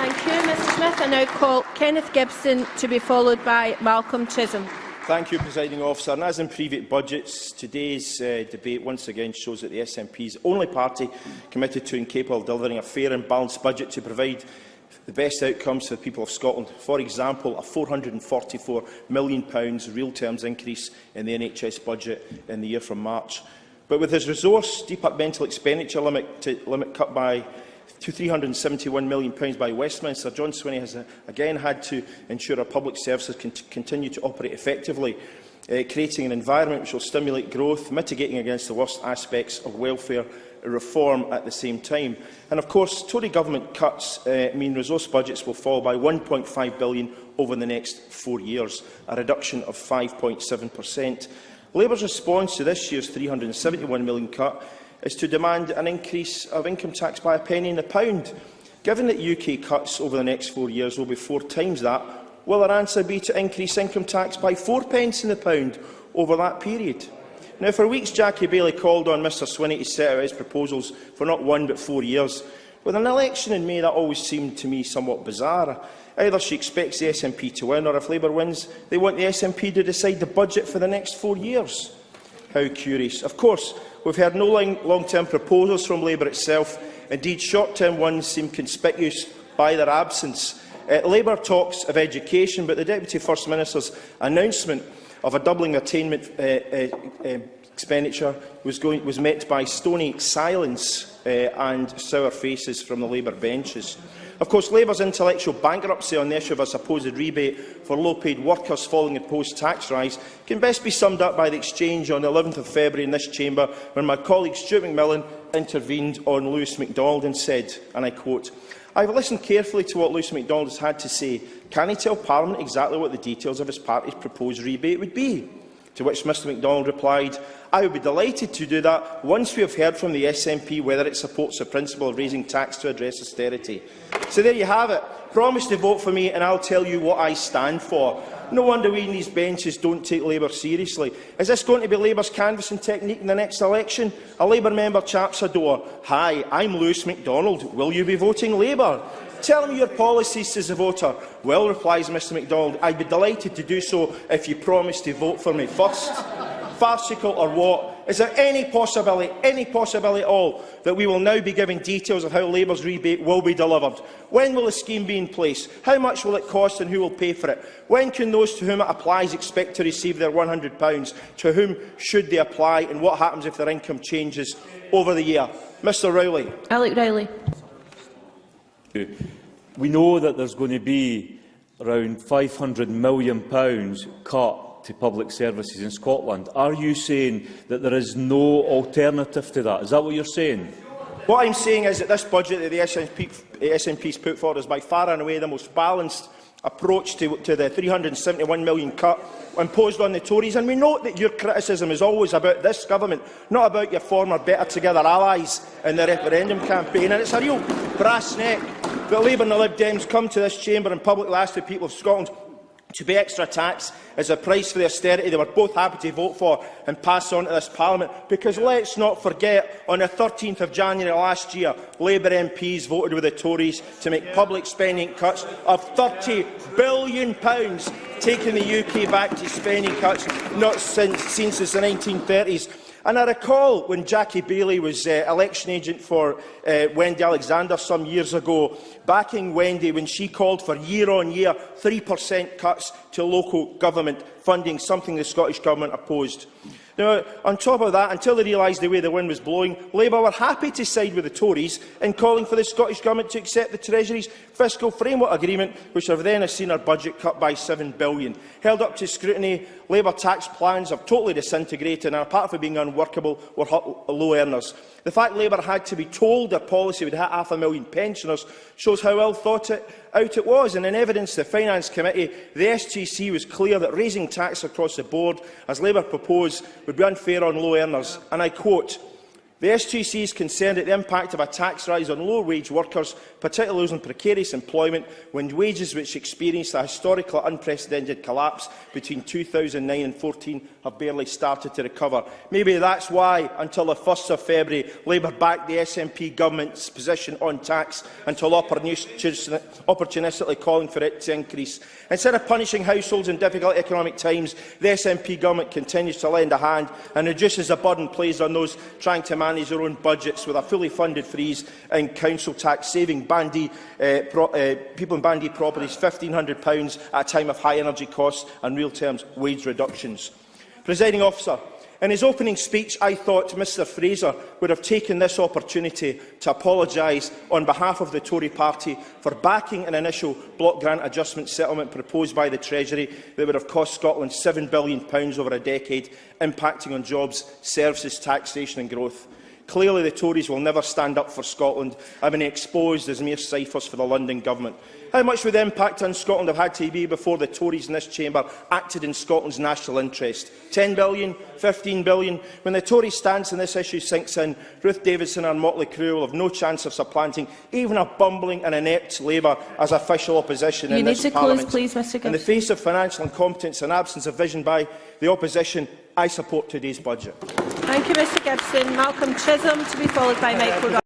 Thank you, Mr Smith. I now call Kenneth Gibson to be followed by Malcolm Chisholm. Thank you, Presiding Officer. And as in previous budgets, today's debate once again shows that the SNP is the only party committed to and capable of delivering a fair and balanced budget to provide the best outcomes for the people of Scotland. For example, a £444 million real terms increase in the NHS budget in the year from March. But with his resource departmental expenditure limit cut by to £371 million by Westminster, John Swinney has again had to ensure our public services can continue to operate effectively, creating an environment which will stimulate growth, mitigating against the worst aspects of welfare reform at the same time. And of course, Tory government cuts mean resource budgets will fall by £1.5 billion over the next 4 years, a reduction of 5.7%. Labour's response to this year's £371 million cut is to demand an increase of income tax by a penny in the pound. Given that UK cuts over the next 4 years will be 4 times that, will our answer be to increase income tax by 4 pence in the pound over that period? Now, for weeks, Jackie Baillie called on Mr Swinney to set out his proposals for not 1 but 4 years. With an election in May, that always seemed to me somewhat bizarre. Either she expects the SNP to win, or if Labour wins, they want the SNP to decide the budget for the next 4 years. How curious. Of course, we've heard no long-term proposals from Labour itself. Indeed, short-term ones seem conspicuous by their absence. Labour talks of education, but the Deputy First Minister's announcement of a doubling attainment expenditure was met by stony silence and sour faces from the Labour benches. Of course, Labour's intellectual bankruptcy on the issue of a supposed rebate for low-paid workers following a post-tax rise can best be summed up by the exchange on the 11th of February in this chamber when my colleague Stuart McMillan intervened on Lewis MacDonald and said, and I quote, "I have listened carefully to what Lewis MacDonald has had to say. Can he tell Parliament exactly what the details of his party's proposed rebate would be?" To which Mr MacDonald replied, "I would be delighted to do that once we have heard from the SNP whether it supports the principle of raising tax to address austerity." So there you have it. Promise to vote for me and I'll tell you what I stand for. No wonder we in these benches don't take Labour seriously. Is this going to be Labour's canvassing technique in the next election? A Labour member chaps a door. "Hi, I'm Lewis MacDonald. Will you be voting Labour?" "Tell me your policies," says the voter. "Well," replies Mr MacDonald, "I'd be delighted to do so if you promise to vote for me first." Farcical or what? Is there any possibility at all, that we will now be giving details of how Labour's rebate will be delivered? When will the scheme be in place? How much will it cost and who will pay for it? When can those to whom it applies expect to receive their £100? To whom should they apply? And what happens if their income changes over the year? Mr Rowley. Alec Rowley. We know that there's going to be around £500 million cut to public services in Scotland. Are you saying that there is no alternative to that? Is that what you're saying? What I'm saying is that this budget that the SNP has put forward is by far and away the most balanced approach to the £371 million cut imposed on the Tories. And we note that your criticism is always about this government, not about your former Better Together allies in the referendum campaign. And it's a real brass neck that Labour and the Lib Dems come to this chamber and publicly ask the people of Scotland to pay extra tax as a price for the austerity they were both happy to vote for and pass on to this Parliament. Because let's not forget, on the 13th of January last year, Labour MPs voted with the Tories to make public spending cuts of £30 billion, taking the UK back to spending cuts not seen since the 1930s. And I recall when Jackie Baillie was election agent for Wendy Alexander some years ago, backing Wendy when she called for year-on-year 3% cuts to local government funding, something the Scottish Government opposed. Now, on top of that, until they realised the way the wind was blowing, Labour were happy to side with the Tories in calling for the Scottish Government to accept the Treasury's fiscal framework agreement, which have then seen our budget cut by £7 billion. Held up to scrutiny, Labour tax plans have totally disintegrated and, apart from being unworkable, were hurt low earners. The fact Labour had to be told their policy would hit 500,000 pensioners shows how well thought out it was. And in evidence to the Finance Committee, the SGC was clear that raising tax across the board, as Labour proposed, would be unfair on low earners. And I quote, The SGC is concerned at the impact of a tax rise on low-wage workers, particularly those in precarious employment, when wages which experienced a historically unprecedented collapse between 2009 and 2014 have barely started to recover. Maybe that's why, until the 1st of February, Labour backed the SNP government's position on tax, until opportunistically calling for it to increase. Instead of punishing households in difficult economic times, the SNP government continues to lend a hand and reduces the burden placed on those trying to manage their own budgets, with a fully funded freeze in council tax, saving people in Bandee properties £1,500 at a time of high energy costs and real terms wage reductions. Presiding Officer, in his opening speech, I thought Mr Fraser would have taken this opportunity to apologise on behalf of the Tory party for backing an initial block grant adjustment settlement proposed by the Treasury that would have cost Scotland £7 billion over a decade, impacting on jobs, services, taxation and growth. Clearly, the Tories will never stand up for Scotland, having exposed as mere ciphers for the London Government. How much would the impact on Scotland have had to be before the Tories in this chamber acted in Scotland's national interest? 10 billion? 15 billion? When the Tory stance on this issue sinks in, Ruth Davidson and Motley Crue will have no chance of supplanting even a bumbling and inept Labour as official opposition in this Parliament. Please, Mr Gibson. In the face of financial incompetence and absence of vision by the opposition, I support today's budget. Thank you, Mr Gibson. Malcolm Chisholm, to be followed by Michael Ross.